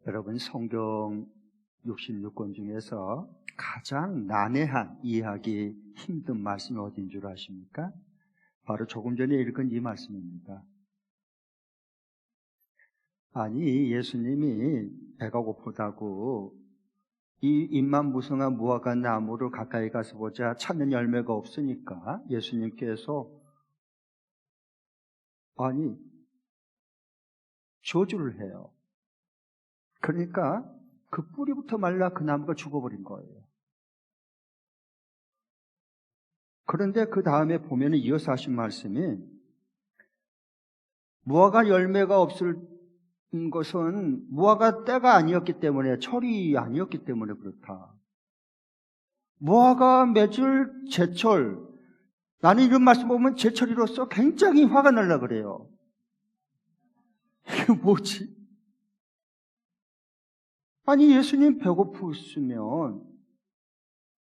여러분, 성경 66권 중에서 가장 난해한, 이해하기 힘든 말씀이 어딘 줄 아십니까? 바로 조금 전에 읽은 이 말씀입니다. 아니, 예수님이 배가 고프다고 이 잎만 무성한 무화과 나무를 가까이 가서 보자 찾는 열매가 없으니까 예수님께서 저주를 해요. 그러니까 그 뿌리부터 말라 그 나무가 죽어버린 거예요. 그런데 그 다음에 보면 이어서 하신 말씀이 무화과 열매가 없을 것은 무화과 때가 아니었기 때문에, 철이 아니었기 때문에 그렇다. 무화과 맺을 제철, 나는 이런 말씀 보면 제철이로서 굉장히 화가 날라 그래요. 이게 뭐지? 아니, 예수님 배고프시면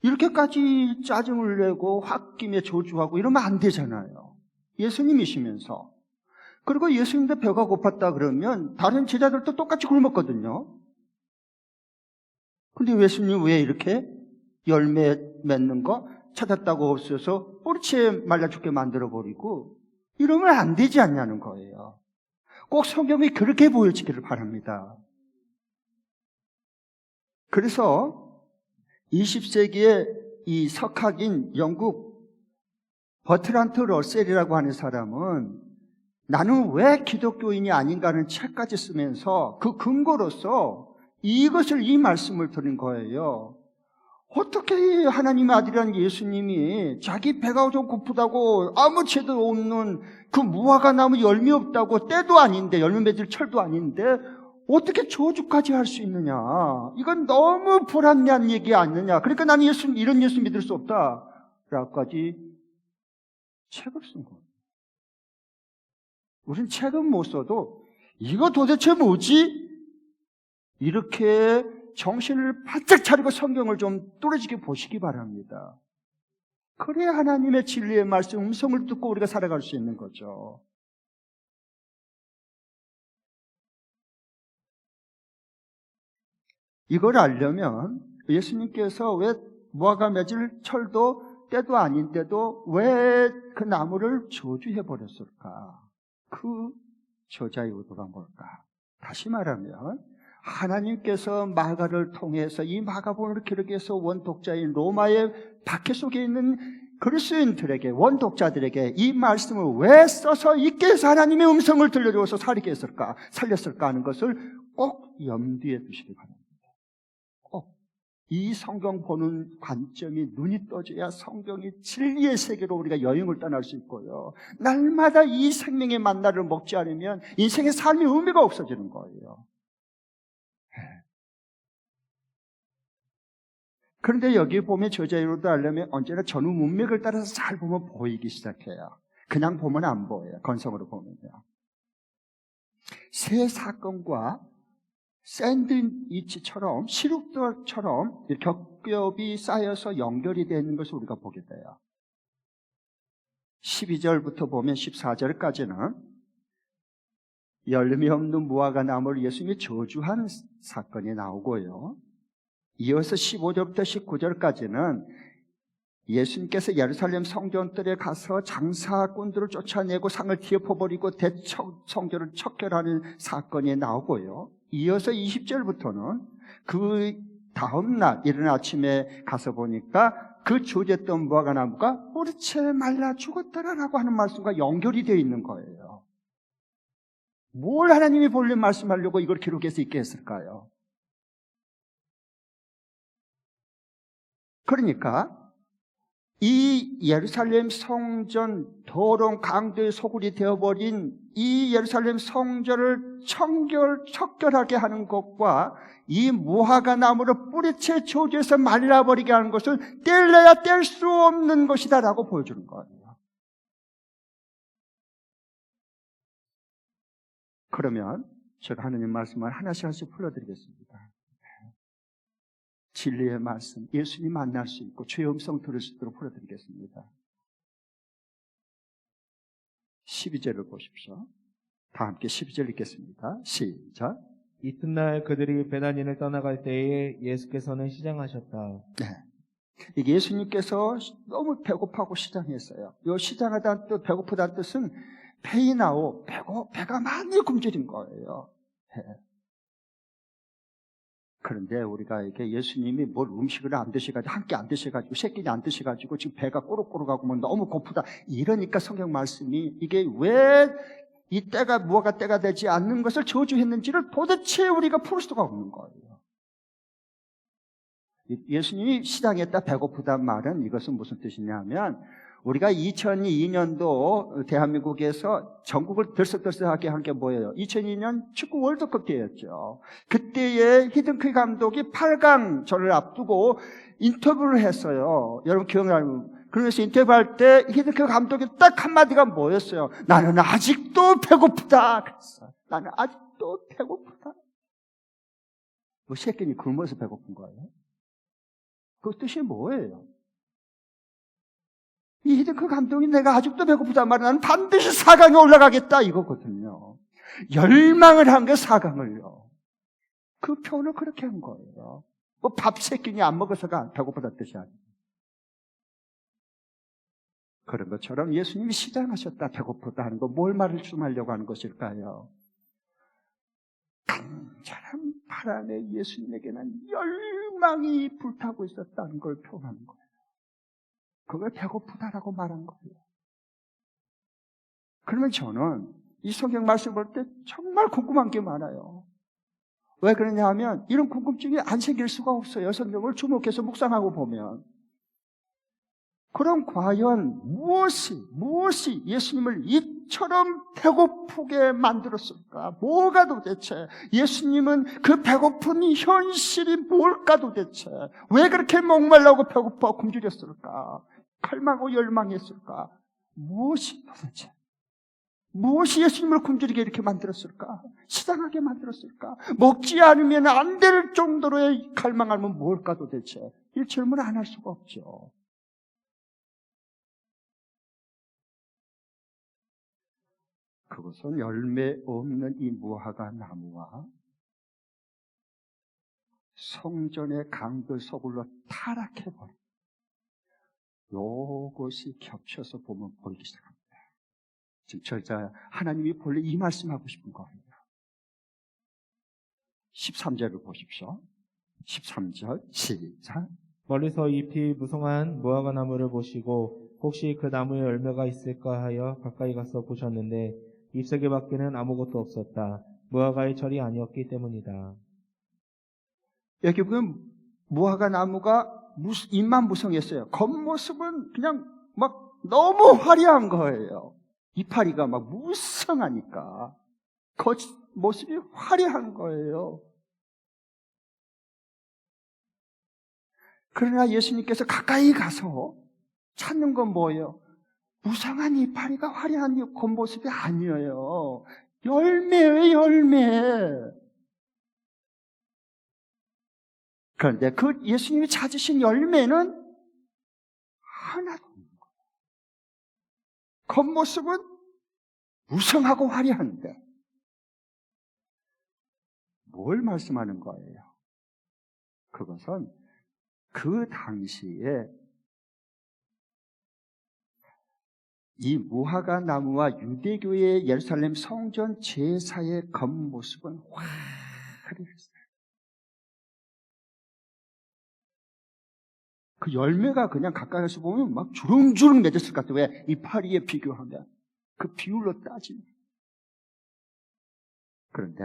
이렇게까지 짜증을 내고 홧김에 조주하고 이러면 안 되잖아요. 예수님이시면서. 그리고 예수님도 배가 고팠다 그러면 다른 제자들도 똑같이 굶었거든요. 근데 예수님 왜 이렇게 열매 맺는 거 찾았다고 없어서 뿌리채 말라 죽게 만들어버리고 이러면 안 되지 않냐는 거예요. 꼭 성경이 그렇게 보여지기를 바랍니다. 그래서 20세기의 이 석학인 영국 버트란트 러셀이라고 하는 사람은 나는 왜 기독교인이 아닌가 하는 책까지 쓰면서 그 근거로서 이 말씀을 드린 거예요. 어떻게 하나님의 아들이라는 예수님이 자기 배가 좀 고프다고 아무 죄도 없는 그 무화과 나무 열매 없다고 때도 아닌데, 열매 맺을 철도 아닌데 어떻게 저주까지 할 수 있느냐? 이건 너무 불합리한 얘기 아니느냐? 그러니까 나는 이런 예수 믿을 수 없다 라고까지 책을 쓴 거예요. 우린 책은 못 써도 이거 도대체 뭐지? 이렇게 정신을 바짝 차리고 성경을 좀 뚫어지게 보시기 바랍니다. 그래야 하나님의 진리의 말씀, 음성을 듣고 우리가 살아갈 수 있는 거죠. 이걸 알려면 예수님께서 왜 무화과 맺을 철도 때도 아닌데도 왜 그 나무를 저주해버렸을까? 그 저자의 의도가 뭘까? 다시 말하면 하나님께서 마가를 통해서 이 마가복음을 기록해서 해서 원독자인 로마의 박해 속에 있는 그리스도인들에게, 원독자들에게 이 말씀을 왜 써서 있게 해서 하나님의 음성을 들려주어서 살렸을까 하는 것을 꼭 염두에 두시기 바랍니다. 이 성경 보는 관점이 눈이 떠져야 성경이 진리의 세계로 우리가 여행을 떠날 수 있고요. 날마다 이 생명의 만나를 먹지 않으면 인생의 삶의 의미가 없어지는 거예요. 그런데 여기 보면 저자로도 하려면 언제나 전후 문맥을 따라서 잘 보면 보이기 시작해요. 그냥 보면 안 보여요. 건성으로 보면요. 세 사건과 샌드위치처럼 시룩돌처럼 겹겹이 쌓여서 연결이 되는 것을 우리가 보게 돼요. 12절부터 보면 14절까지는 열매 없는 무화과 나무를 예수님이 저주한 사건이 나오고요. 이어서 15절부터 19절까지는 예수님께서 예루살렘 성전들에 가서 장사꾼들을 쫓아내고 상을 뒤엎어버리고 성전을 척결하는 사건이 나오고요. 이어서 20절부터는 그 다음날 이른 아침에 가서 보니까 그 저주했던 무화과 나무가 뿌리채 말라 죽었더라라고 하는 말씀과 연결이 되어 있는 거예요. 뭘 하나님이 본래 말씀하려고 이걸 기록해서 있게 했을까요? 그러니까 이 예루살렘 성전 더러운 강도의 소굴이 되어버린 이 예루살렘 성전을 척결하게 하는 것과 이 무화과 나무를 뿌리채 저주해서 말라버리게 하는 것을 뗄래야 뗄 수 없는 것이다라고 보여주는 거예요. 그러면 제가 하느님 말씀을 하나씩 풀어드리겠습니다. 진리의 말씀, 예수님 만날 수 있고 주의 음성 들을 수 있도록 풀어드리겠습니다. 12절을 보십시오. 다 함께 12절 읽겠습니다. 시작. 이튿날 그들이 베다니를 떠나갈 때에 예수께서는 시장하셨다. 네. 이게 예수님께서 너무 배고파고 시장했어요. 이 시장하다는 뜻, 배고프다는 뜻은 페이나오, 배가 많이 굶주린 거예요. 네. 그런데 우리가 이게 예수님이 뭘 음식을 안 드셔가지고, 한 끼 안 드셔가지고, 세 끼 안 드셔가지고, 지금 배가 꼬르꼬르하고 뭐 너무 고프다. 이러니까 성경 말씀이 이게 왜 이 때가 무화과 때가 되지 않는 것을 저주했는지를 도대체 우리가 풀 수가 없는 거예요. 예수님이 시장했다 배고프단 말은 이것은 무슨 뜻이냐면, 우리가 2002년도 대한민국에서 전국을 들썩들썩하게 한 게 뭐예요? 2002년 축구 월드컵 때였죠. 그때에 히든크 감독이 8강전을 앞두고 인터뷰를 했어요. 여러분 기억나요? 그러면서 인터뷰할 때 히든크 감독이 딱 한마디가 뭐였어요? 나는 아직도 배고프다. 그랬어요. 나는 아직도 배고프다. 뭐 새끼니 굶어서 배고픈 거예요? 그 뜻이 뭐예요? 이 히든크 감독이 내가 아직도 배고프단 말은 나는 반드시 4강에 올라가겠다 이거거든요. 열망을 한 게 4강을요. 그 표현을 그렇게 한 거예요. 뭐 밥 3끼니 안 먹어서가 배고프다는 뜻이 아니에요. 그런 것처럼 예수님이 시장하셨다 배고프다 하는 거 뭘 말씀하려고 하는 것일까요? 간절한 바람에 예수님에게는 열망이 불타고 있었다는 걸 표현하는 거예요. 그걸 배고프다라고 말한 거예요. 그러면 저는 이 성경 말씀 볼 때 정말 궁금한 게 많아요. 왜 그러냐 하면 이런 궁금증이 안 생길 수가 없어요. 성경을 주목해서 묵상하고 보면. 그럼 과연 무엇이 예수님을 이처럼 배고프게 만들었을까? 뭐가 도대체? 예수님은 그 배고픈 현실이 뭘까 도대체? 왜 그렇게 목말라고 배고파 굶주렸을까? 갈망하고 열망했을까? 무엇이 도대체? 무엇이 예수님을 굶주리게 이렇게 만들었을까? 시장하게 만들었을까? 먹지 않으면 안 될 정도로의 갈망하면 뭘까 도대체? 이 질문 안 할 수가 없죠. 그것은 열매 없는 이 무화과 나무와 성전의 강들 서굴로 타락해버린 요것이 겹쳐서 보면 보이기 시작합니다. 지금 저자 하나님이 본래 이 말씀하고 싶은 거예요. 13절을 보십시오. 13절 시작. 멀리서 잎이 무성한 무화과 나무를 보시고 혹시 그 나무에 열매가 있을까 하여 가까이 가서 보셨는데 잎사귀 밖에는 아무것도 없었다. 무화과의 철이 아니었기 때문이다. 여기 보면 무화과 나무가 잎만 무성했어요. 겉모습은 그냥 막 너무 화려한 거예요. 이파리가 막 무성하니까 겉모습이 화려한 거예요. 그러나 예수님께서 가까이 가서 찾는 건 뭐예요? 무성한 이파리가 화려한 겉모습이 아니에요. 열매예요, 열매. 그런데 그 예수님이 찾으신 열매는 하나도 없는 거예요. 겉모습은 무성하고 화려한데 뭘 말씀하는 거예요? 그것은 그 당시에 이 무화과 나무와 유대교의 예루살렘 성전 제사의 겉모습은 화려했어요. 그 열매가 그냥 가까이서 보면 막 주렁주렁 맺었을 것 같아요. 왜? 이파리에 비교하면. 그 비율로 따지면. 그런데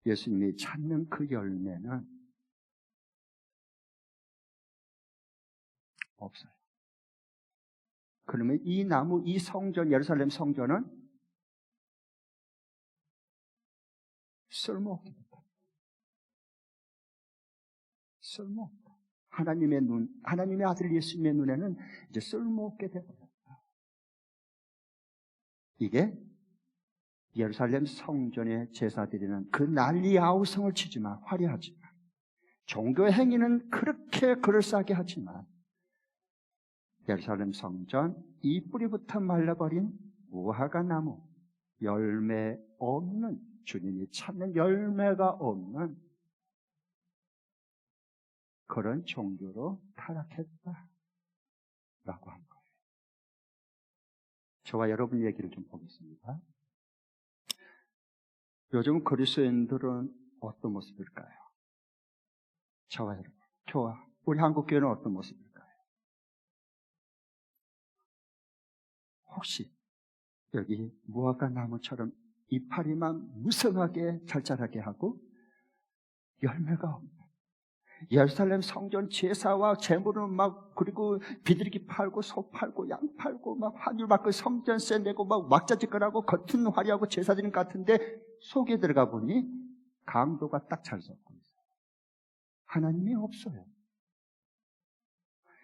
예수님이 찾는 그 열매는 없어요. 그러면 이 나무, 이 성전, 예루살렘 성전은 쓸모없게 됐다. 쓸모없다. 하나님의 아들 예수님의 눈에는 이제 쓸모없게 되어버렸다. 이게 예루살렘 성전의 제사드리는 그 난리 아우성을 치지만 화려하지만 종교 행위는 그렇게 그럴싸하게 하지만 예루살렘 성전 이 뿌리부터 말라버린 무화과 나무, 열매 없는, 주님이 찾는 열매가 없는 그런 종교로 타락했다라고 한 거예요. 저와 여러분 얘기를 좀 보겠습니다. 요즘 그리스도인들은 어떤 모습일까요? 저와 여러분, 교와 우리 한국교회는 어떤 모습일까요? 혹시 여기 무화과 나무처럼 이파리만 무성하게 잘자라게 하고 열매가 없는, 예루살렘 성전 제사와 제물은 막, 그리고 비둘기 팔고 소 팔고 양 팔고 막 환율 받고 성전세 내고 막 왁자지껄하고 겉은 화려하고 제사드린 것 같은데 속에 들어가 보니 강도가 딱 잘 섰고 있어요. 하나님이 없어요.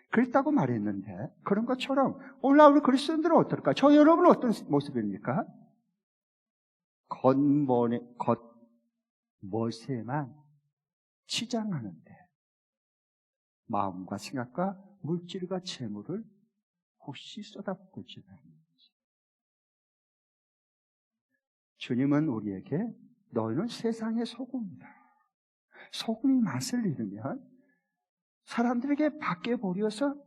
그랬다고 말했는데, 그런 것처럼 오늘 우리 그리스도인들은 어떨까? 저 여러분은 어떤 모습입니까? 겉멋에만 치장하는데 마음과 생각과 물질과 재물을 혹시 쏟아붓고 있지는 않는지. 주님은 우리에게 너희는 세상의 소금이다. 소금이 맛을 잃으면 사람들에게 밖에 버려서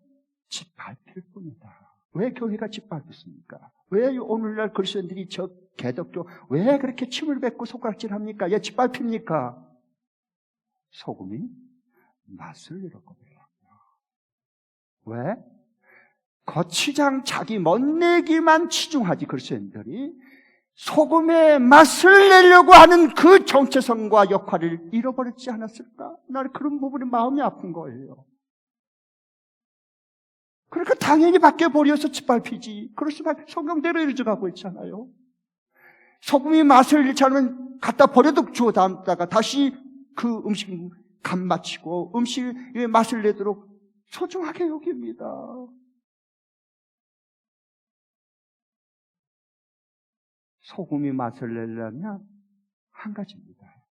짓밟힐 뿐이다. 왜 교회가 짓밟혔습니까? 왜 오늘날 그리스도인들이 저 개덕교 왜 그렇게 침을 뱉고 손가락질합니까? 왜 짓밟힙니까? 소금이 맛을 잃었거든요. 왜? 거치장 자기 멋내기만 치중하지 그리스도인들이 소금의 맛을 내려고 하는 그 정체성과 역할을 잃어버렸지 않았을까? 나는 그런 부분에 마음이 아픈 거예요. 그러니까 당연히 밖에 버려서 짓밟히지. 그럴 수밖에. 성경대로 이루어져가고 있잖아요. 소금이 맛을 잃지 않으면 갖다 버려도 주워 담다가 다시 그 음식 간 맞추고 음식의 맛을 내도록 소중하게 여깁니다. 소금이 맛을 내려면 한 가지입니다.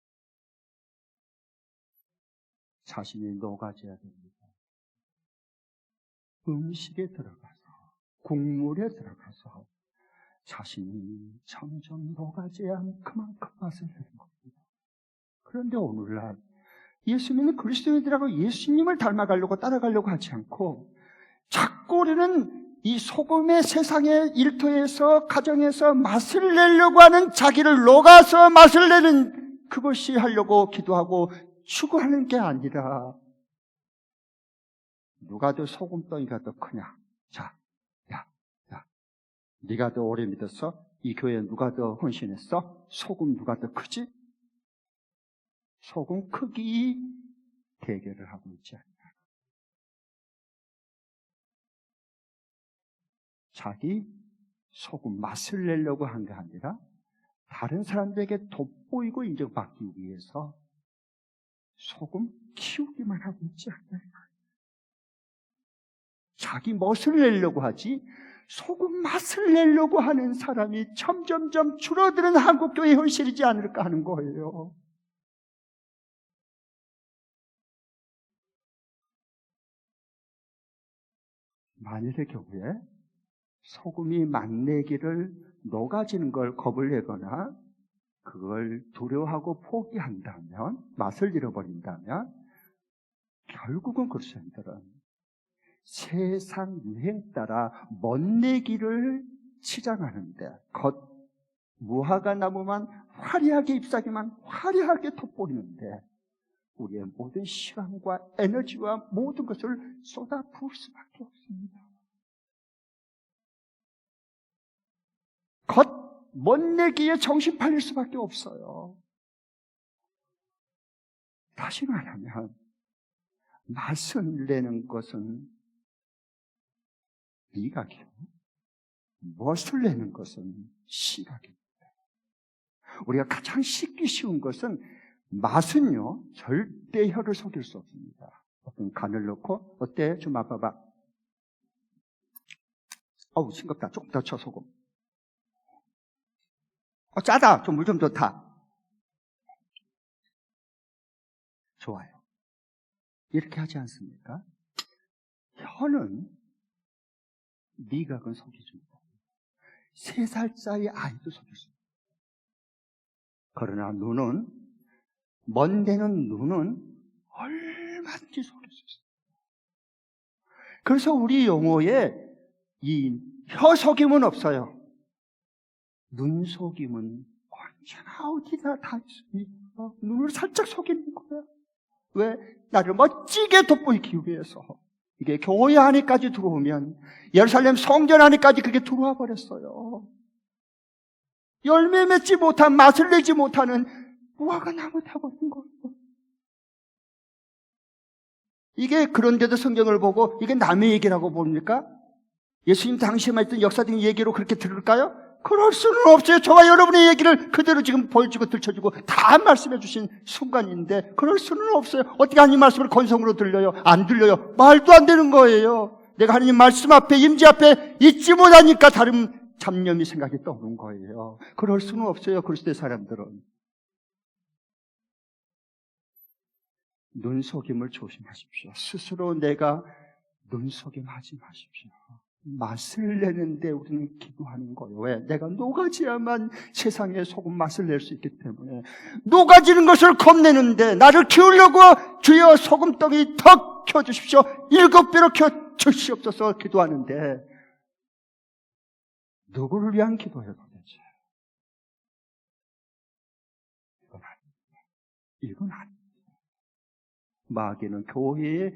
자신이 녹아져야 됩니다. 음식에 들어가서, 국물에 들어가서 자신이 점점 녹아져야 그만큼 맛을 내는 겁니다. 그런데 오늘날 예수 믿는 그리스도인들하고 예수님을 닮아가려고 따라가려고 하지 않고 자꾸 우리는 이 소금의 세상의 일터에서 가정에서 맛을 내려고 하는, 자기를 녹아서 맛을 내는 그것이 하려고 기도하고 추구하는 게 아니라 누가 더 소금덩이가 더 크냐? 자, 야, 네가 더 오래 믿었어? 이 교회에 누가 더 헌신했어? 소금 누가 더 크지? 소금 크기 대결을 하고 있지 않냐? 자기 소금 맛을 내려고 한 게 아니라 다른 사람들에게 돋보이고 인정받기 위해서 소금 키우기만 하고 있지 않냐? 자기 멋을 내려고 하지 소금 맛을 내려고 하는 사람이 점점점 줄어드는 한국교회 현실이지 않을까 하는 거예요. 만일의 경우에 소금이 맛내기를 녹아지는 걸 겁을 내거나 그걸 두려워하고 포기한다면, 맛을 잃어버린다면 결국은 그리스도인들은 세상 유행 따라 멋내기를 치장하는데 무화과 나무만 화려하게 잎사귀만 화려하게 돋보이는데 우리의 모든 시간과 에너지와 모든 것을 쏟아 부을 수밖에 없습니다. 멋내기에 정신 팔릴 수밖에 없어요. 다시 말하면 맛을 내는 것은 미각이요, 멋을 내는 것은 시각입니다. 우리가 가장 씻기 쉬운 것은 맛은요 절대 혀를 속일 수 없습니다. 어떤 간을 넣고 어때? 좀 맛봐봐. 어우 싱겁다. 조금 더 쳐 소금. 짜다. 좀 물 좀 더 타. 좋아요. 이렇게 하지 않습니까? 혀는 미각은 속이줍니다. 3살짜리 아이도 속일 수 있어요. 그러나 눈은, 먼데는 눈은 얼마든지 속일 수 있어요. 그래서 우리 용어에 이 혀 속임은 없어요. 눈 속임은 언제나 어디다 다 있습니다. 눈을 살짝 속이는 거야. 왜? 나를 멋지게 돋보이기 위해서. 이게 교회 안에까지 들어오면, 예루살렘 성전 안에까지 그게 들어와 버렸어요. 열매 맺지 못한, 맛을 내지 못하는 무화과 나무 타버린 거예요. 이게 그런데도 성경을 보고 이게 남의 얘기라고 봅니까? 예수님 당시에 말했던 역사적인 얘기로 그렇게 들을까요? 그럴 수는 없어요. 저와 여러분의 얘기를 그대로 지금 보여주고 들춰주고 다 말씀해 주신 순간인데 그럴 수는 없어요. 어떻게 하나님 말씀을 건성으로 들려요? 안 들려요. 말도 안 되는 거예요. 내가 하나님 말씀 앞에, 임재 앞에 있지 못하니까 다른 잡념이 생각이 떠오른 거예요. 그럴 수는 없어요. 그리스도의 사람들은. 눈속임을 조심하십시오. 스스로 내가 눈속임 하지 마십시오. 맛을 내는데 우리는 기도하는 거예요. 왜? 내가 녹아져야만 세상에 소금 맛을 낼 수 있기 때문에. 녹아지는 것을 겁내는데 나를 키우려고 주여 소금덩이 더 켜주십시오. 7배로 켜주시옵소서 기도하는데 누구를 위한 기도예요 도대체? 이건 아닙니다. 마귀는 교회에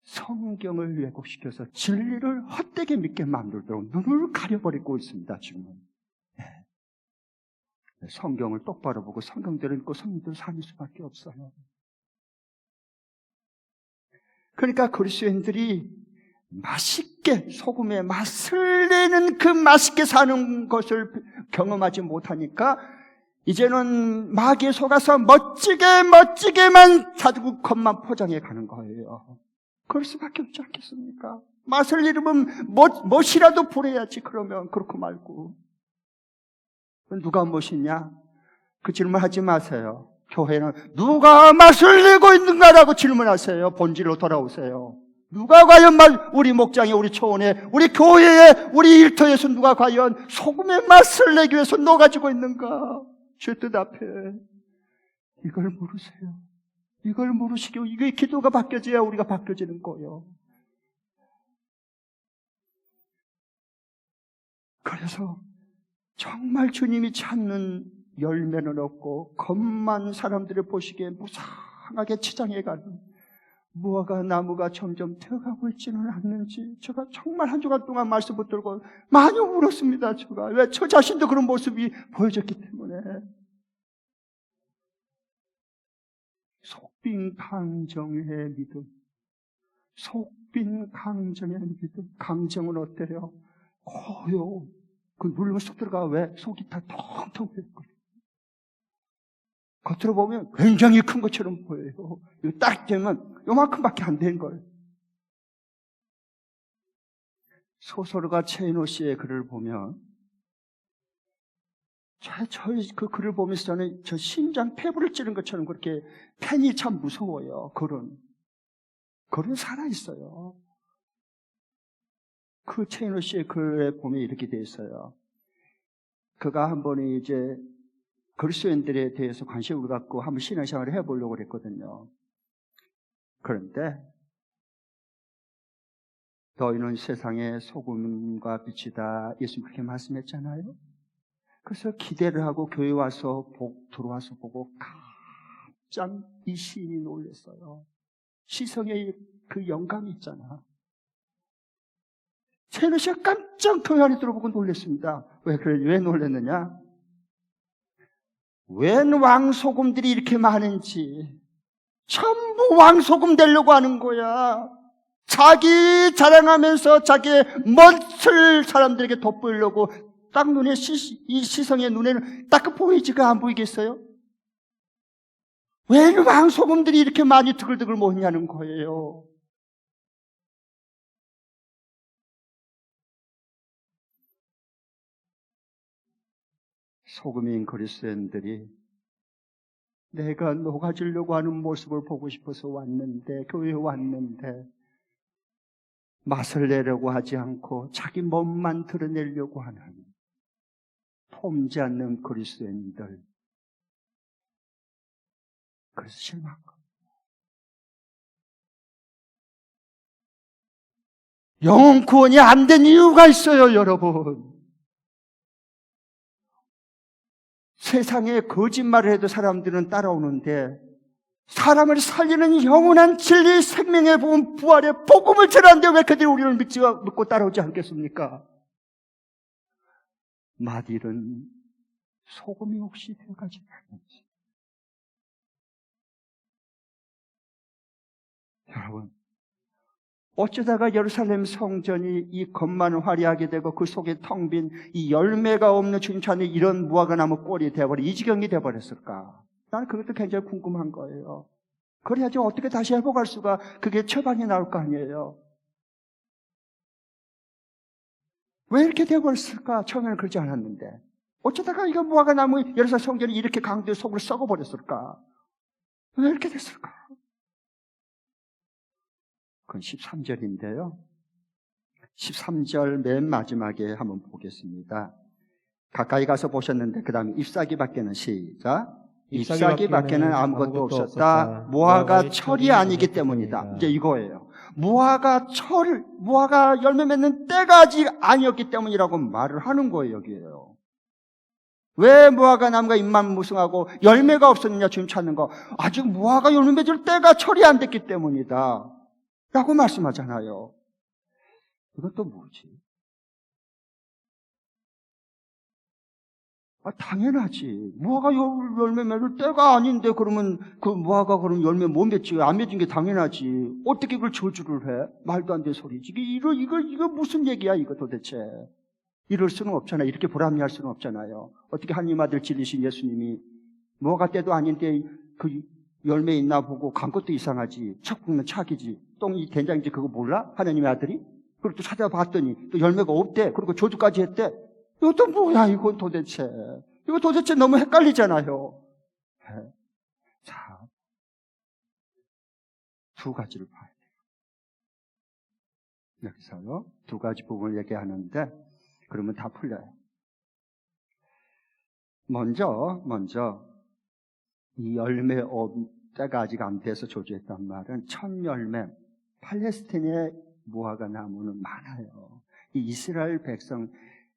성경을 왜곡시켜서 진리를 헛되게 믿게 만들도록 눈을 가려버리고 있습니다. 지금은. 성경을 똑바로 보고 성경대로 읽고 성경대로 사는 수밖에 없어요. 그러니까 그리스도인들이 맛있게 소금의 맛을 내는 그 맛있게 사는 것을 경험하지 못하니까 이제는 마귀에 속아서 멋지게만 자꾸 겉만 포장해 가는 거예요. 그럴 수밖에 없지 않겠습니까? 맛을 잃으면 멋이라도 부려야지. 그러면 그렇고 말고. 누가 멋이냐? 그 질문하지 마세요. 교회는 누가 맛을 내고 있는가라고 질문하세요. 본질로 돌아오세요. 누가 과연 우리 목장에, 우리 초원에, 우리 교회에, 우리 일터에서 누가 과연 소금의 맛을 내기 위해서 녹아지고 있는가? 주 뜻 앞에 이걸 물으세요. 이걸 물으시고 이게 기도가 바뀌어져야 우리가 바뀌어지는 거예요. 그래서 정말 주님이 찾는 열매는 없고 겉만 사람들이 보시기에 무상하게 치장해가는 무화과 나무가 점점 되어가고 있지는 않는지 제가 정말 한 주간 동안 말씀 붙들고 많이 울었습니다. 제가 왜? 저 자신도 그런 모습이 보여졌기 때문에. 속빈 강정의 믿음. 속빈 강정의 믿음. 강정은 어때요? 커요. 그 물면 쏙 들어가. 왜? 속이 다 텅텅 비었거든요. 겉으로 보면 굉장히 큰 것처럼 보여요. 이거 딱 되면 요만큼밖에 안 된 걸. 소설가 최인호 씨의 글을 보면 그 글을 보면서 저는 저 심장 폐부를 찌른 것처럼 그렇게 펜이 참 무서워요. 글은 살아있어요. 그 최인호 씨의 글에 보면 이렇게 되어 있어요. 그가 한 번에 이제 그리스도인들에 대해서 관심을 갖고 한번 신앙생활을 해보려고 그랬거든요. 그런데 너희는 세상의 소금과 빛이다. 예수님 그렇게 말씀했잖아요. 그래서 기대를 하고 교회 와서 들어와서 보고 깜짝 이 시인이 놀랐어요. 시성의 그 영감이 있잖아. 최인호 씨가 깜짝 교회 안에 들어보고 놀랐습니다. 왜 놀랐느냐? 웬 왕소금들이 이렇게 많은지 전부 왕소금 되려고 하는 거야. 자기 자랑하면서 자기의 멋을 사람들에게 돋보이려고 딱 이 시성의 눈에는 딱 보이지가 안 보이겠어요? 왜 왕소금들이 이렇게 많이 드글드글 모이냐는 거예요. 소금인 그리스도인들이 내가 녹아지려고 하는 모습을 보고 싶어서 왔는데, 교회에 왔는데 맛을 내려고 하지 않고 자기 몸만 드러내려고 하는 폼지 않는 그리스도인들. 그래서 실망한 거예요. 영혼 구원이 안 된 이유가 있어요, 여러분. 세상에 거짓말을 해도 사람들은 따라오는데 사람을 살리는 영원한 진리 생명의 복음 부활의 복음을 전하는데 왜 그들이 우리를 믿고 따라오지 않겠습니까? 마딜은 소금이 혹시 들어가지 않는지. 여러분, 어쩌다가 예루살렘 성전이 이 겉만 화려하게 되고 그 속에 텅 빈 이 열매가 없는 주님 찬에 이런 무화과나무 꼴이 되어버려 이 지경이 되어버렸을까? 나는 그것도 굉장히 궁금한 거예요. 그래야지 어떻게 다시 회복할 수가 그게 처방이 나올 거 아니에요. 왜 이렇게 되어버렸을까? 처음에는 그러지 않았는데 어쩌다가 이거 무화과나무 예루살렘 성전이 이렇게 강도의 속으로 썩어버렸을까? 왜 이렇게 됐을까? 그건 13절인데요. 13절 맨 마지막에 한번 보겠습니다. 가까이 가서 보셨는데 그 다음에 잎사귀 밖에는 시작. 잎사귀 밖에는 아무것도 없었다. 무화과 철이 아니기 때문이다. 이제 이거예요. 무화과 열매 맺는 때가 아직 아니었기 때문이라고 말을 하는 거예요, 여기에요. 왜 무화과 나무가 잎만 무성하고 열매가 없었느냐 지금 찾는 거. 아직 무화과 열매 맺을 때가 철이 안 됐기 때문이다. 라고 말씀하잖아요. 이것도 뭐지? 당연하지. 무화과 열매 맺을 때가 아닌데 그러면 그 무화과 그럼 열매 못 맺지. 안 맺은 게 당연하지. 어떻게 그걸 저주를 해? 말도 안 되는 소리지. 이거 무슨 얘기야, 이거 도대체. 이럴 수는 없잖아요. 이렇게 불합리할 수는 없잖아요. 어떻게 하나님 아들 진리신 예수님이 무화과 때도 아닌데 그 열매 있나 보고 간 것도 이상하지. 척 보면 착이지. 똥이 된장인지 그거 몰라? 하나님의 아들이? 그리고 또 찾아봤더니 또 열매가 없대. 그리고 저주까지 했대. 이것도 뭐야, 이건 도대체. 이거 도대체 너무 헷갈리잖아요. 자, 두 가지를 봐야 돼요. 여기서요. 두 가지 부분을 얘기하는데, 그러면 다 풀려요. 먼저, 이 열매 때가 아직 안 돼서 저주했단 말은 첫 열매, 팔레스틴의 무화과 나무는 많아요. 이 이스라엘 백성,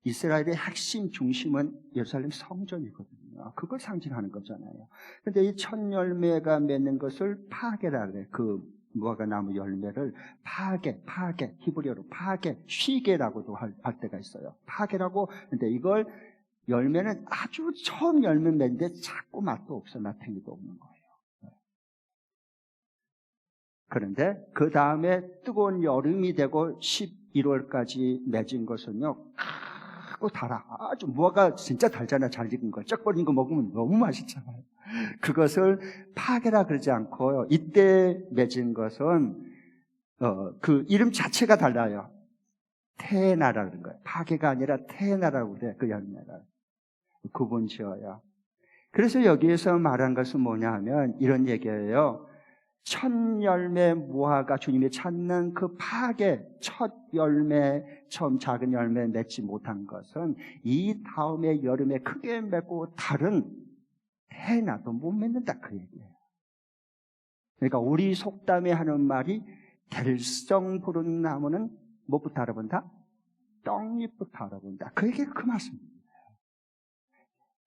이스라엘의 핵심 중심은 예루살렘 성전이거든요. 그걸 상징하는 거잖아요. 그런데 이 첫 열매가 맺는 것을 파게라 그래. 그 무화과 나무 열매를 파게, 히브리어로 파게, 쉬게라고도 할 때가 있어요. 파게라고. 근데 이걸 열매는 아주 처음 열매 맺는데 작고 맛도 없어, 나탱이도 없는 거예요. 그런데 그 다음에 뜨거운 여름이 되고 11월까지 맺은 것은요, 크고 달아. 아주 무화과 진짜 달잖아. 잘 익은 거. 쩍버린 거 먹으면 너무 맛있잖아요. 그것을 파게라 그러지 않고요. 이때 맺은 것은 그 이름 자체가 달라요. 테나라 그런 거예요. 파게가 아니라 테나라고 그래. 그 열매를 구분 지어요. 그래서 여기에서 말한 것은 뭐냐 하면 이런 얘기예요. 첫 열매 무화과 주님이 찾는 그 파게 첫 열매, 처음 작은 열매 맺지 못한 것은 이 다음에 여름에 크게 맺고 다른 해나도 못 맺는다, 그 얘기예요. 그러니까 우리 속담에 하는 말이 들성 부른 나무는 뭐부터 알아본다? 떡잎부터 알아본다. 그 얘기가 그 말씀입니다.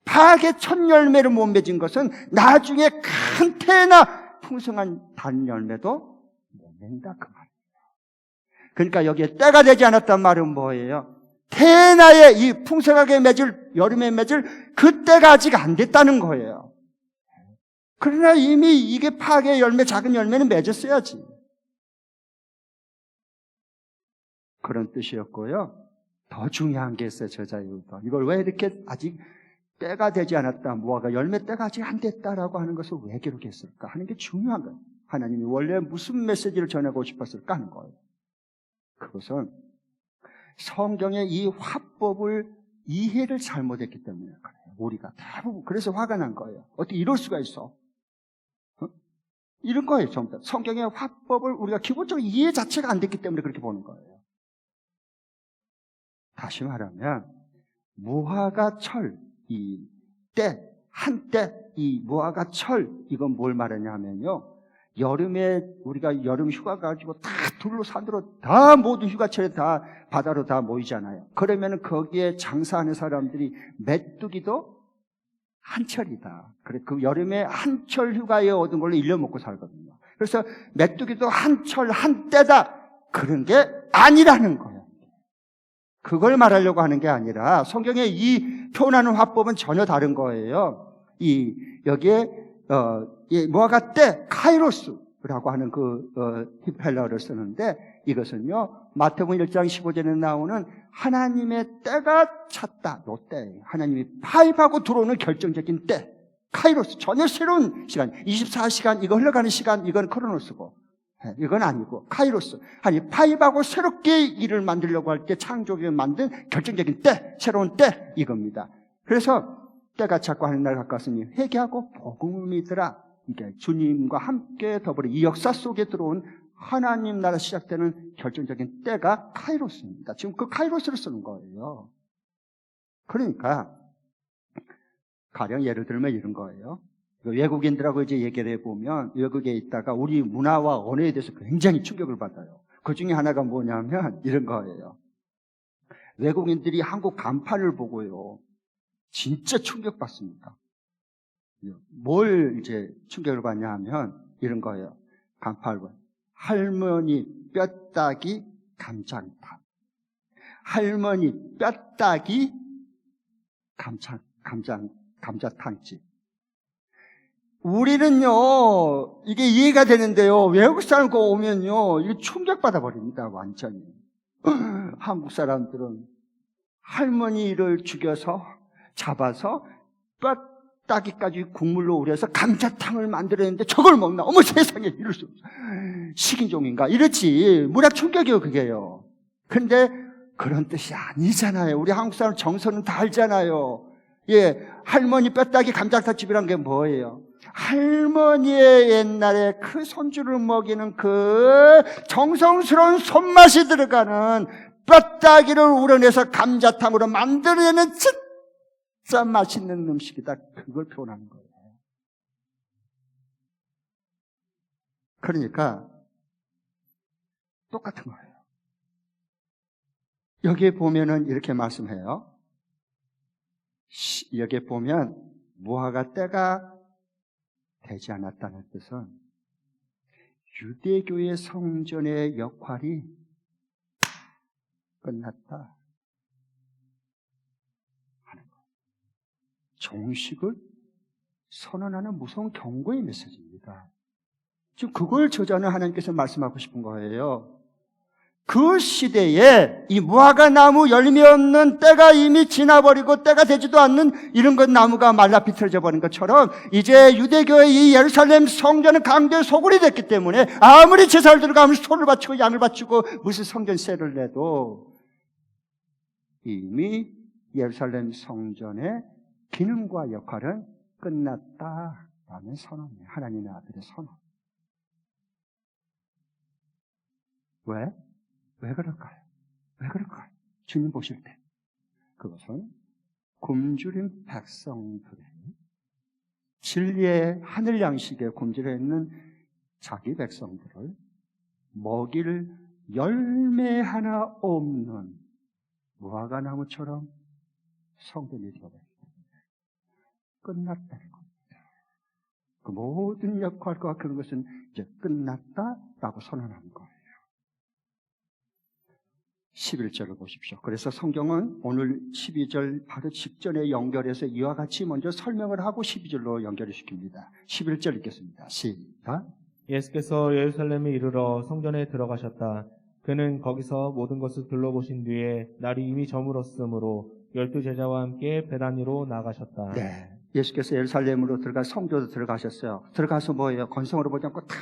파게 첫 열매를 못 맺은 것은 나중에 큰 태나 풍성한 단 열매도 못 맺는다, 그 말이에요. 그러니까 여기에 때가 되지 않았단 말은 뭐예요? 태나의 이 풍성하게 맺을, 여름에 맺을 그 때가 아직 안 됐다는 거예요. 그러나 이미 이게 파게 열매, 작은 열매는 맺었어야지. 그런 뜻이었고요. 더 중요한 게 있어요, 저자유도. 이걸 왜 이렇게 아직 때가 되지 않았다, 무화과 열매 때가 아직 안 됐다라고 하는 것을 왜 기록했을까 하는 게 중요한 거예요. 하나님이 원래 무슨 메시지를 전하고 싶었을까 하는 거예요. 그것은 성경의 이 화법을 이해를 잘못했기 때문에 그래요. 우리가 대부분 그래서 화가 난 거예요. 어떻게 이럴 수가 있어? 이런 거예요. 전부 다. 성경의 화법을 우리가 기본적으로 이해 자체가 안 됐기 때문에 그렇게 보는 거예요. 다시 말하면 무화과 철, 이 때, 한때 이 무화과 철, 이건 뭘 말하냐면요, 여름에 우리가 여름 휴가 가지고 다 둘러산으로 다 모두 휴가철에 다 바다로 다 모이잖아요. 그러면 거기에 장사하는 사람들이 메뚜기도 한철이다. 그래, 그 여름에 한철 휴가에 얻은 걸로 1년 먹고 살거든요. 그래서 메뚜기도 한철 한때다. 그런 게 아니라는 거예요. 그걸 말하려고 하는 게 아니라 성경에 이 표현하는 화법은 전혀 다른 거예요. 여기에 이 무화과 때 카이로스라고 하는 히브리어를 쓰는데, 이것은요 마태복음 1장 15절에 나오는 하나님의 때가 찼다. 요 때, 하나님이 파입하고 들어오는 결정적인 때, 카이로스, 전혀 새로운 시간, 24시간 이거 흘러가는 시간, 이건 크로노스고, 이건 아니고 카이로스, 아니 파입하고 새롭게 일을 만들려고 할 때 창조를 만든 결정적인 때, 새로운 때, 이겁니다. 그래서 때가 찼고 하는 날 가까웠으니 회개하고 복음을 믿으라. 이게 주님과 함께 더불어 이 역사 속에 들어온 하나님 나라 시작되는 결정적인 때가 카이로스입니다. 지금 그 카이로스를 쓰는 거예요. 그러니까 가령 예를 들면 이런 거예요. 외국인들하고 이제 얘기를 해보면 외국에 있다가 우리 문화와 언어에 대해서 굉장히 충격을 받아요. 그 중에 하나가 뭐냐면 이런 거예요. 외국인들이 한국 간판을 보고요, 진짜 충격받습니다. 뭘 이제 충격을 받냐 하면 이런 거예요. 간판을 보면 할머니 뼈다귀 감자탕, 할머니 뼈다귀 감자탕집. 우리는요 이게 이해가 되는데요, 외국 사람 거 오면요 이거 충격받아 버립니다. 완전히. 한국 사람들은 할머니를 죽여서 잡아서 뼈다귀까지 국물로 우려서 감자탕을 만들었는데 저걸 먹나? 어머 세상에, 이럴 수 없어. 식인종인가? 이렇지. 문학 충격이요 그게요. 근데 그런 뜻이 아니잖아요. 우리 한국 사람 정서는 다 알잖아요. 예, 할머니 뼈다귀 감자탕집이란 게 뭐예요? 할머니의 옛날에 그 손주를 먹이는 그 정성스러운 손맛이 들어가는 뼈다귀를 우려내서 감자탕으로 만들어내는 진짜 맛있는 음식이다. 그걸 표현하는 거예요. 그러니까 똑같은 거예요. 여기에 보면은 이렇게 말씀해요. 여기에 보면 무화과 때가 되지 않았다는 뜻은 유대교의 성전의 역할이 끝났다 하는 것. 종식을 선언하는 무서운 경고의 메시지입니다. 지금 그걸 저자는 하나님께서 말씀하고 싶은 거예요. 그 시대에 이 무화과 나무 열매 없는 때가 이미 지나버리고 때가 되지도 않는 이런 것 나무가 말라 비틀어져 버린 것처럼 이제 유대교의 이 예루살렘 성전은 강도의 소굴이 됐기 때문에 아무리 제사를 들어가면 소를 바치고 양을 바치고 무슨 성전세를 내도 이미 예루살렘 성전의 기능과 역할은 끝났다라는 선언이에요. 하나님의 아들의 선언. 왜? 왜 그럴까요? 왜 그럴까요? 주님 보실 때 그것은 굶주린 백성들의 진리의 하늘 양식에 굶주려 있는 자기 백성들을 먹일 열매 하나 없는 무화과 나무처럼 성전이 되어버렸기 때문에 끝났다는 겁니다. 그 모든 역할과 그런 것은 이제 끝났다라고 선언하는 거예요. 11절을 보십시오. 그래서 성경은 오늘 12절 바로 직전에 연결해서 이와 같이 먼저 설명을 하고 12절로 연결을 시킵니다. 11절 읽겠습니다. 시작. 예수께서 예루살렘에 이르러 성전에 들어가셨다. 그는 거기서 모든 것을 둘러보신 뒤에 날이 이미 저물었으므로 12제자와 함께 베단 위로 나가셨다. 네, 예수께서 예루살렘으로 들어가 성전으로 들어가셨어요. 들어가서 뭐예요? 건성으로 보지 않고 다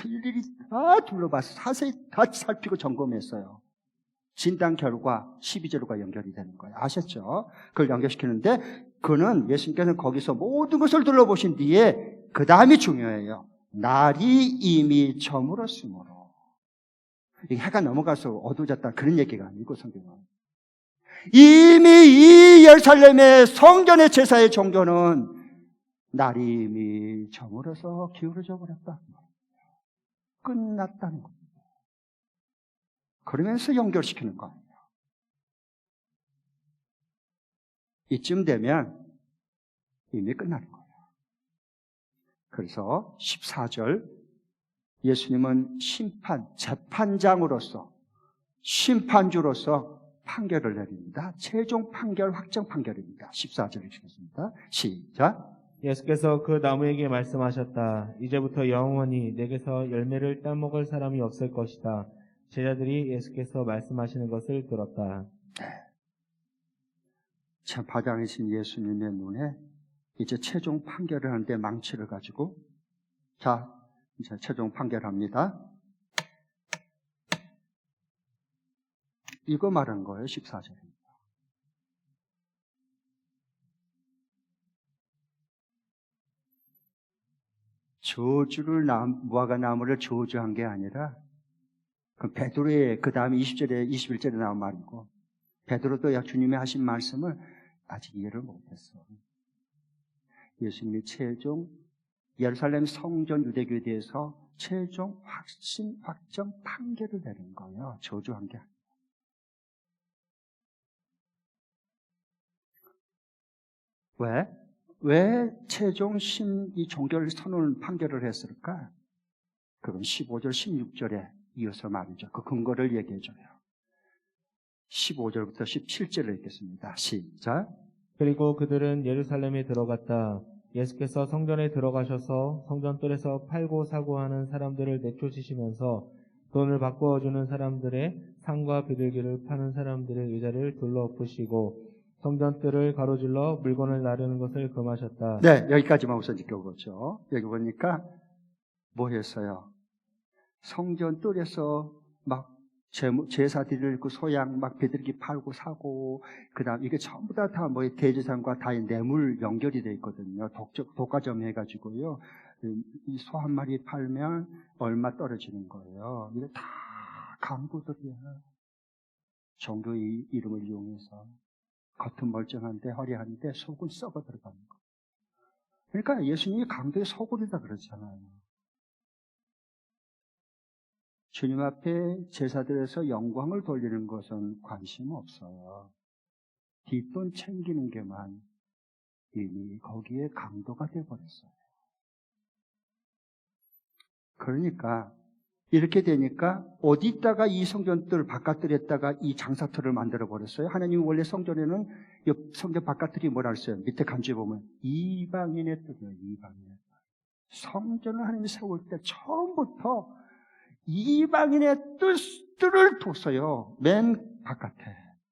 일일이 다 둘러봐서 자세히 다 살피고 점검했어요. 진단 결과 12절과 연결이 되는 거예요. 아셨죠? 그걸 연결시키는데 그는 예수님께서는 거기서 모든 것을 둘러보신 뒤에 그 다음이 중요해요. 날이 이미 저물었으므로. 이게 해가 넘어가서 어두워졌다 그런 얘기가 아니고 성경은 이미 이 예루살렘의 성전의 제사의 종교는 날이 이미 저물어서 기울어져 버렸다. 끝났다는 겁니다. 그러면서 연결시키는 거예요. 이쯤 되면 이미 끝나는 거예요. 그래서 14절 예수님은 재판장으로서 심판주로서 판결을 내립니다. 최종 판결, 확정 판결입니다. 14절 읽겠습니다. 시작. 예수께서 그 나무에게 말씀하셨다. 이제부터 영원히 내게서 열매를 따먹을 사람이 없을 것이다. 제자들이 예수께서 말씀하시는 것을 들었다. 재판장이신 예수님의 눈에 이제 최종 판결을 하는데 망치를 가지고 자, 이제 최종 판결합니다. 이거 말한 거예요. 14절입니다. 무화과 나무를 저주한 게 아니라 그 베드로의 그 다음에 20절에 21절에 나온 말이고 베드로도 주님이 하신 말씀을 아직 이해를 못했어. 예수님이 최종 예루살렘 성전 유대교에 대해서 최종 확정 판결을 내린 거예요. 저주한 게 아니라. 왜 최종 이 종교를 선언 판결을 했을까? 그건 15절, 16절에 이어서 말이죠. 그 근거를 얘기해줘요. 15절부터 17절을 읽겠습니다. 시작. 그리고 그들은 예루살렘에 들어갔다. 예수께서 성전에 들어가셔서 성전 뜰에서 팔고 사고 하는 사람들을 내쫓으시면서 돈을 바꾸어주는 사람들의 상과 비둘기를 파는 사람들의 의자를 둘러엎으시고 성전 뜰을 가로질러 물건을 나르는 것을 금하셨다. 네, 여기까지만 우선 지켜보죠. 여기 보니까 뭐 했어요? 성전 뜰에서 막 제사 드리고 소양 막 비둘기 팔고 사고 그다음 이게 전부 다 뭐 대제사장과 다 뇌물 연결이 돼 있거든요. 독과점 해가지고요. 이 소 한 마리 팔면 얼마 떨어지는 거예요. 이게 다 강도들이야. 종교의 이름을 이용해서 겉은 멀쩡한데 화려한데 속은 썩어 들어가는 거. 그러니까 예수님이 강도의 소굴이다 그러잖아요. 주님 앞에 제사들에서 영광을 돌리는 것은 관심 없어요. 뒷돈 챙기는 게만 이미 거기에 강도가 되어버렸어요. 그러니까 이렇게 되니까 어디다가 이 성전들 바깥들에다가 이 장사터를 만들어 버렸어요. 하나님이 원래 성전에는 성전 바깥들이 뭐라 했어요? 밑에 간주에 보면 이방인의 뜻이에요. 이방인의 뜻. 성전을 하나님이 세울 때 처음부터 이방인의 뜻을 뒀어요. 맨 바깥에.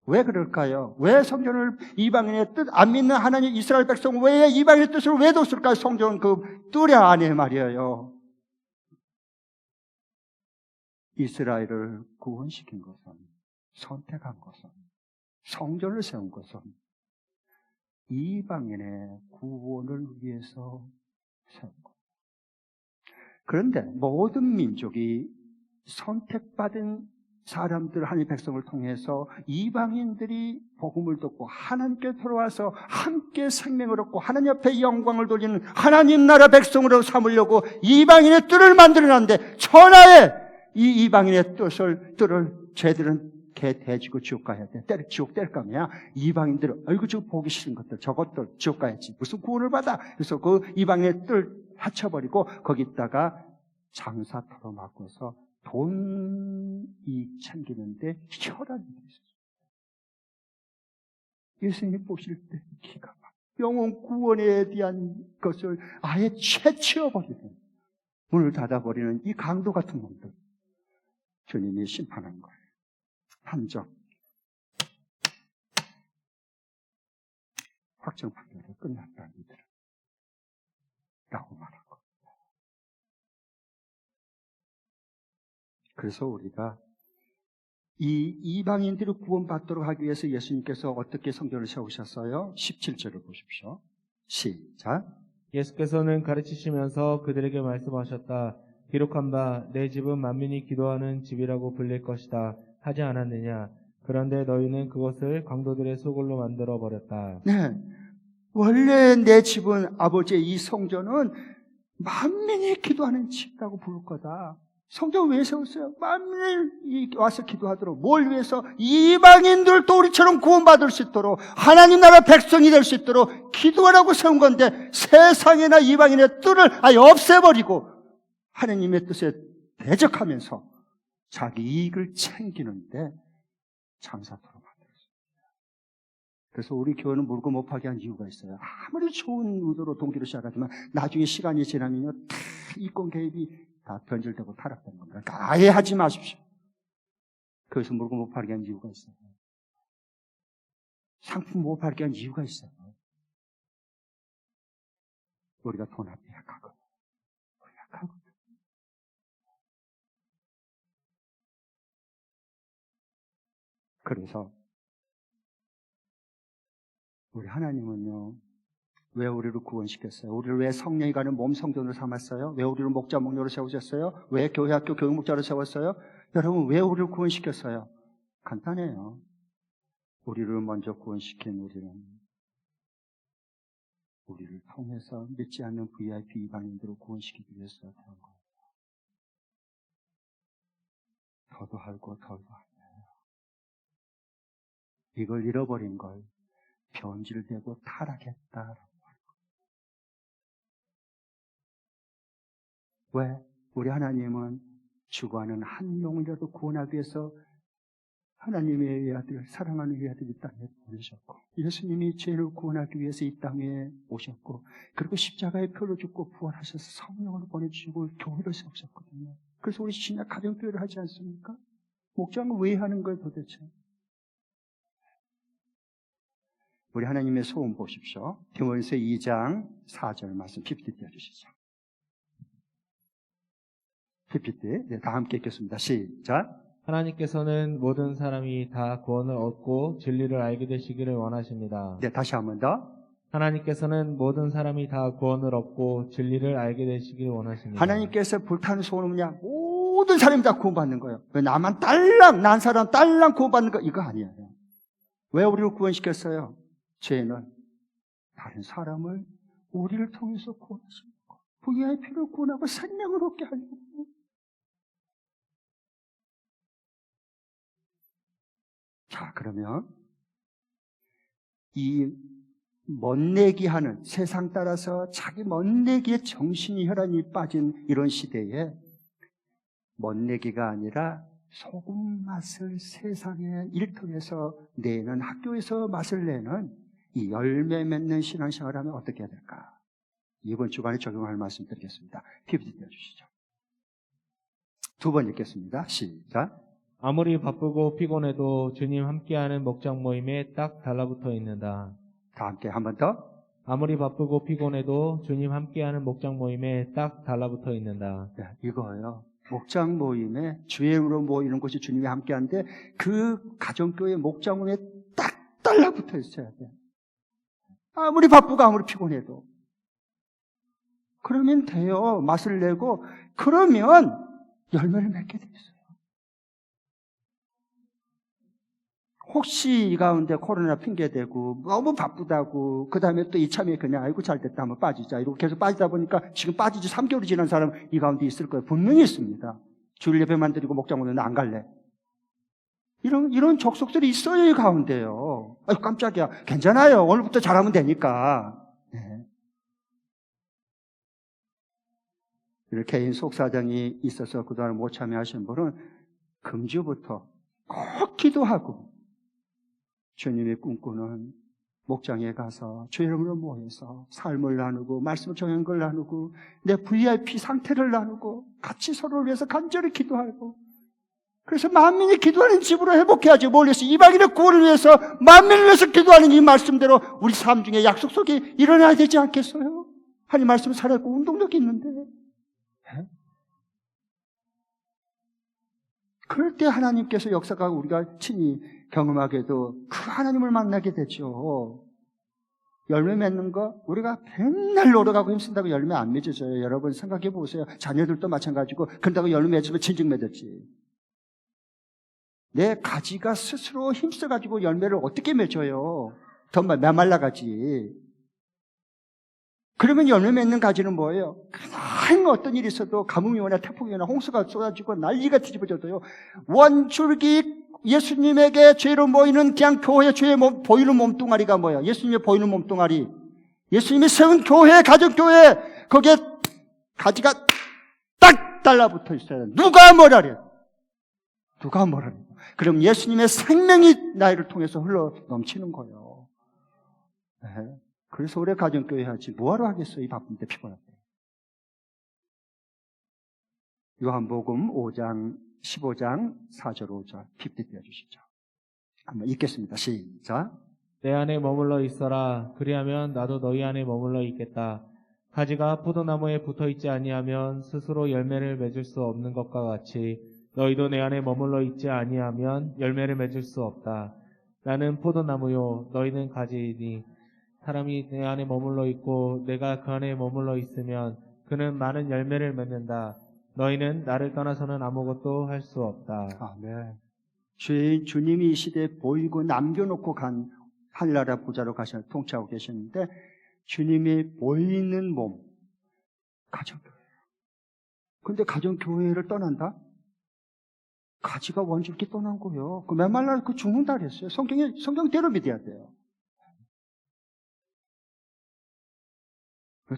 왜 그럴까요? 왜 성전을 이방인의 뜻, 안 믿는 하나님 이스라엘 백성 왜 이방인의 뜻을 왜 뒀을까요? 성전 그 뜰 안에 말이에요. 이스라엘을 구원시킨 것은, 선택한 것은, 성전을 세운 것은 이방인의 구원을 위해서 세운 것. 그런데 모든 민족이 선택받은 사람들, 하나님의 백성을 통해서 이방인들이 복음을 듣고 하나님께 돌아와서 함께 생명을 얻고 하나님 앞에 영광을 돌리는 하나님 나라 백성으로 삼으려고 이방인의 뜰을 만들어놨는데 천하에 이 이방인의 뜰을 쟤들은 개 대지고 지옥 가야 돼. 지옥 때릴 거면 이방인들은 아이고 저거 보기 싫은 것들 저것들 지옥 가야지. 무슨 구원을 받아. 그래서 그 이방인의 뜰 합쳐버리고 거기다가 장사터로 바꿔서 돈 이익 챙기는데 혈안이 있었어요. 예수님이 보실 때 기가 막 영혼 구원에 대한 것을 아예 채취어버리는 문을 닫아버리는 이 강도 같은 놈들 주님이 심판한 거예요. 판정 확정 판결이 끝났다 이들은 라고 말한 거예요. 그래서 우리가 이 이방인들이 구원받도록 하기 위해서 예수님께서 어떻게 성전을 세우셨어요? 17절을 보십시오. 시작. 예수께서는 가르치시면서 그들에게 말씀하셨다. 기록한 바 내 집은 만민이 기도하는 집이라고 불릴 것이다 하지 않았느냐. 그런데 너희는 그것을 강도들의 소굴로 만들어 버렸다. 네. 원래 내 집은 아버지의 이 성전은 만민이 기도하는 집이라고 부를 거다. 성전 왜 세웠어요? 만민이 와서 기도하도록. 뭘 위해서? 이방인들도 우리처럼 구원받을 수 있도록, 하나님 나라 백성이 될 수 있도록 기도하라고 세운 건데, 세상이나 이방인의 뜰을 아예 없애버리고 하나님의 뜻에 대적하면서 자기 이익을 챙기는데 장사토록 만들었습니다. 그래서 우리 교회는 물고 못하게 한 이유가 있어요. 아무리 좋은 의도로 동기로 시작하지만 나중에 시간이 지나면요, 다 이권 개입이 다 변질되고 타락되는 겁니다. 그러니까 아예 하지 마십시오. 그래서 물고 못 팔게 한 이유가 있어요. 상품 못 팔게 한 이유가 있어요. 우리가 돈 앞에 약하거든. 약하거든. 그래서 우리 하나님은요, 왜 우리를 구원시켰어요? 우리를 왜 성령이 가는 몸 성전으로 삼았어요? 왜 우리를 목자 목녀로 세우셨어요? 왜 교회 학교 교육 목자로 세웠어요? 여러분, 왜 우리를 구원시켰어요? 간단해요. 우리를 먼저 구원시킨 우리를 통해서 믿지 않는 VIP 이방인들을 구원시키기 위해서 그런 거예요. 더도 하고 덜도 하네요. 이걸 잃어버린 걸 변질되고 타락했다라고. 왜? 우리 하나님은 죽어가는 한 영혼이라도 구원하기 위해서 하나님의 아들, 사랑하는 의 아들 이 땅에 보내셨고, 예수님이 죄를 구원하기 위해서 이 땅에 오셨고, 그리고 십자가의 표를 죽고 부활하셔서 성령을 보내주시고 교회를 세우셨거든요. 그래서 우리 신약 가정교회를 하지 않습니까? 목장은 왜 하는 거예요 도대체? 우리 하나님의 소원 보십시오. 디모데후서 2장 4절 말씀 PPT 띄워주시죠. PPT, 네, 다 함께 읽겠습니다. 시작. 하나님께서는 모든 사람이 다 구원을 얻고 진리를 알게 되시기를 원하십니다. 네, 다시 한 번 더. 하나님께서는 모든 사람이 다 구원을 얻고 진리를 알게 되시기를 원하십니다. 하나님께서 불타는 소원은 뭐냐? 모든 사람이 다 구원받는 거예요. 왜 나만 딸랑, 난 사람 딸랑 구원받는 거, 이거 아니에요. 왜 우리를 구원시켰어요? 죄는 다른 사람을 우리를 통해서 구원하시는 거. VIP를 구원하고 생명을 얻게 하려고. 자, 그러면 이 멋내기 하는, 세상 따라서 자기 멋내기에 정신이 혈안이 빠진 이런 시대에 멋내기가 아니라 소금 맛을 세상의 일터에서 내는, 학교에서 맛을 내는 이 열매 맺는 신앙생활을 하면 어떻게 해야 될까? 이번 주간에 적용할 말씀 드리겠습니다. PPT 띄워주시죠. 두 번 읽겠습니다. 시작. 아무리 바쁘고 피곤해도 주님 함께하는 목장 모임에 딱 달라붙어 있는다. 다 함께 한 번 더. 아무리 바쁘고 피곤해도 주님 함께하는 목장 모임에 딱 달라붙어 있는다. 네, 이거예요. 목장 모임에 주의 이름으로 모이는 곳이 주님이 함께하는데 그 가정교회 목장 모임에 딱 달라붙어 있어야 돼. 아무리 바쁘고 아무리 피곤해도. 그러면 돼요. 맛을 내고 그러면 열매를 맺게 돼 있어요. 혹시 이 가운데 코로나 핑계대고 너무 바쁘다고 그 다음에 또 이참에 그냥 아이고 잘됐다 하면 빠지자 이러고 계속 빠지다 보니까 지금 빠지지 3개월이 지난 사람 이 가운데 있을 거예요. 분명히 있습니다. 주일 예배만 드리고 목장 오는데 안 갈래. 이런 족속들이 있어요. 이 가운데요. 아유 깜짝이야. 괜찮아요. 오늘부터 잘하면 되니까. 네. 이렇게 개인 속사정이 있어서 그동안 못 참여하신 분은 금주부터 꼭 기도하고 주님이 꿈꾸는 목장에 가서 주의 이름으로 모여서 삶을 나누고 말씀 정연걸 나누고 내 VIP 상태를 나누고 같이 서로를 위해서 간절히 기도하고 그래서 만민이 기도하는 집으로 회복해야지. 뭘 위해서? 이방인의 구원을 위해서 만민을 위해서 기도하는 이 말씀대로 우리 삶 중에 약속 속에 일어나야 되지 않겠어요? 하나님 말씀 살아있고 운동력이 있는데 그럴 때 하나님께서 역사가 우리가 친히 경험하게도 그 하나님을 만나게 되죠. 열매 맺는 거 우리가 맨날 놀아가고 힘쓴다고 열매 안 맺어져요. 여러분 생각해 보세요. 자녀들도 마찬가지고 그런다고 열매 맺으면 진즉 맺었지. 내 가지가 스스로 힘써가지고 열매를 어떻게 맺어요? 더 메말라가지. 그러면 열매 맺는 가지는 뭐예요? 그냥 어떤 일이 있어도 가뭄이 오나 태풍이 오나 홍수가 쏟아지고 난리가 뒤집어져도요. 원줄기 예수님에게 죄로 모이는 그냥 교회 죄에 보이는 몸뚱아리가 뭐예요? 예수님의 보이는 몸뚱아리. 예수님이 세운 교회, 가정교회, 거기에 가지가 딱 달라붙어 있어요. 누가 뭐라래? 누가 뭐라래? 그럼 예수님의 생명이 나이를 통해서 흘러 넘치는 거예요. 네. 그래서 올해 가정교회 하지. 뭐하러 하겠어요? 이 바쁜데 피곤할 때. 요한복음 5장 15장 4절 5절 핍디 띄워주시죠. 한번 읽겠습니다. 시작. 내 안에 머물러 있어라. 그리하면 나도 너희 안에 머물러 있겠다. 가지가 포도나무에 붙어 있지 아니하면 스스로 열매를 맺을 수 없는 것과 같이 너희도 내 안에 머물러 있지 아니하면 열매를 맺을 수 없다. 나는 포도나무요 너희는 가지이니 사람이 내 안에 머물러 있고 내가 그 안에 머물러 있으면 그는 많은 열매를 맺는다. 너희는 나를 떠나서는 아무것도 할 수 없다. 아멘. 주님이 이 시대에 보이고 남겨놓고 간 하늘나라 보좌로 가셔 통치하고 계셨는데 주님이 보이는 몸, 가정교회예요. 그런데 가정교회를 떠난다? 가지가 원줄기 떠난 거예요. 그 메말라 그 죽는다 그랬어요. 성경대로 믿어야 돼요.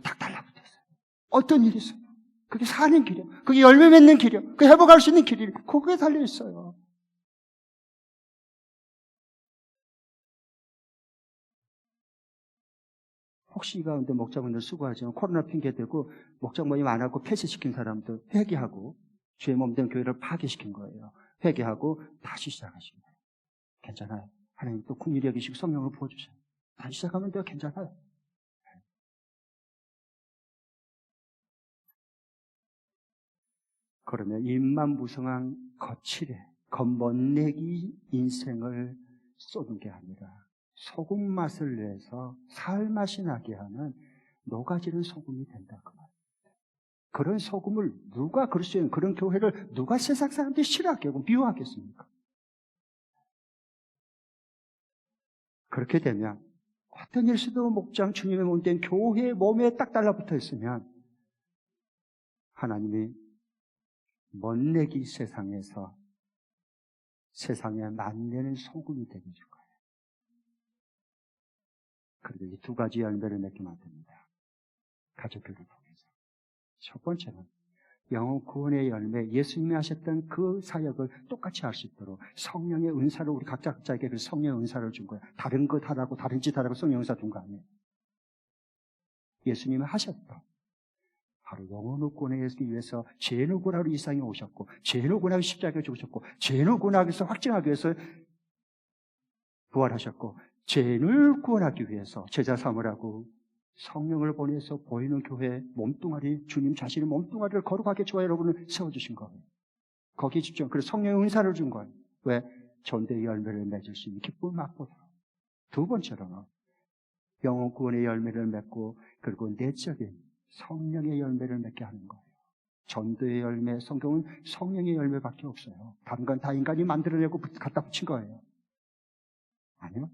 딱 달라붙었어요. 어떤 일이 있어요? 그게 사는 길이에요. 그게 열매 맺는 길이에요. 그게 회복할 수 있는 길이에요. 거기에 달려 있어요. 혹시 이 가운데 목자분들 수고하지만 코로나 핑계대고 목자 모임 안 하고 폐쇄시킨 사람들 회개하고 주의 몸된 교회를 파괴시킨 거예요. 회개하고 다시 시작하시면 돼요. 괜찮아요. 하나님 또 긍휼히 여기시고 성령을 부어주세요. 다시 시작하면 돼요. 괜찮아요. 그러면 입만무성한 거칠에 겉멋내기 인생을 쏟은 게 아니라 소금 맛을 내서 살맛이 나게 하는 녹아지는 소금이 된다 그 말입니다. 그런 소금을 누가 그럴 수 있는 그런 교회를 누가 세상 사람들이 싫어하겠고 미워하겠습니까? 그렇게 되면 어떤 일수도 목장 주님의 몸된 교회의 몸에 딱 달라붙어 있으면 하나님이 멋내기 세상에서 세상에 맛내는 소금이 되게 줄 거예요. 그런데 이 두 가지 열매를 맺게 만듭니다. 가족교를 통해서. 첫 번째는 영혼 구원의 열매, 예수님이 하셨던 그 사역을 똑같이 할 수 있도록 성령의 은사를 우리 각자에게 그 성령의 은사를 준 거예요. 다른 것 하라고 다른 짓 하라고 성령 은사 준 거 아니에요. 예수님이 하셨던 바로 영혼을 구원하기 위해서 죄를 구원하러 이 세상에 오셨고 죄를 구원하기 십자가에 죽으셨고 죄를 구원하기 위해서 확증하기 위해서 부활하셨고 죄를 구원하기 위해서 제자 삼으라고 성령을 보내서 보이는 교회 몸뚱아리 주님 자신의 몸뚱아리를 거룩하게 저와 여러분을 세워주신 거예요. 거기에 집중. 그래서 성령의 은사를 준 거예요. 왜? 전대의 열매를 맺을 수 있는 기쁨을 맛보도록. 두 번째로는 영혼 구원의 열매를 맺고 그리고 내적인 성령의 열매를 맺게 하는 거예요. 전도의 열매, 성경은 성령의 열매밖에 없어요. 다른 건 다 인간이 만들어내고 갖다 붙인 거예요. 아니요.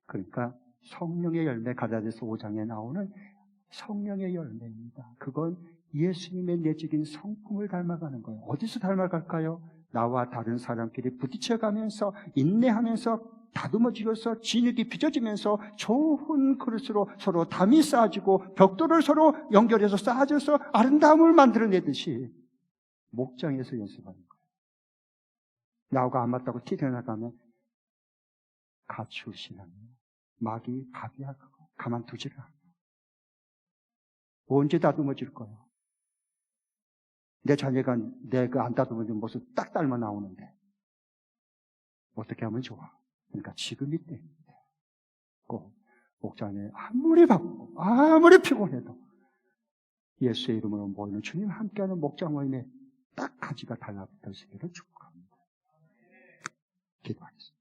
그러니까 성령의 열매, 갈라디아서 5장에 나오는 성령의 열매입니다. 그건 예수님의 내적인 성품을 닮아가는 거예요. 어디서 닮아갈까요? 나와 다른 사람끼리 부딪혀가면서 인내하면서 다듬어지면서 진흙이 빚어지면서 좋은 그릇으로 서로 담이 쌓아지고 벽돌을 서로 연결해서 쌓아져서 아름다움을 만들어내듯이 목장에서 연습하는 거예요. 나하고 안 맞다고 튀어나가면 가추시는 마귀 밥이야 그거 가만두지를 않아. 언제 다듬어질 거야? 내 자녀가 내가 안 다듬어진 모습 딱 닮아 나오는데 어떻게 하면 좋아? 그러니까 지금이 때입니다. 꼭 목장에 아무리 바쁘고 아무리 피곤해도 예수의 이름으로 모이는 주님 함께하는 목장 모임에 딱 가지가 달라붙어 있기를 축복합니다. 기도하겠습니다.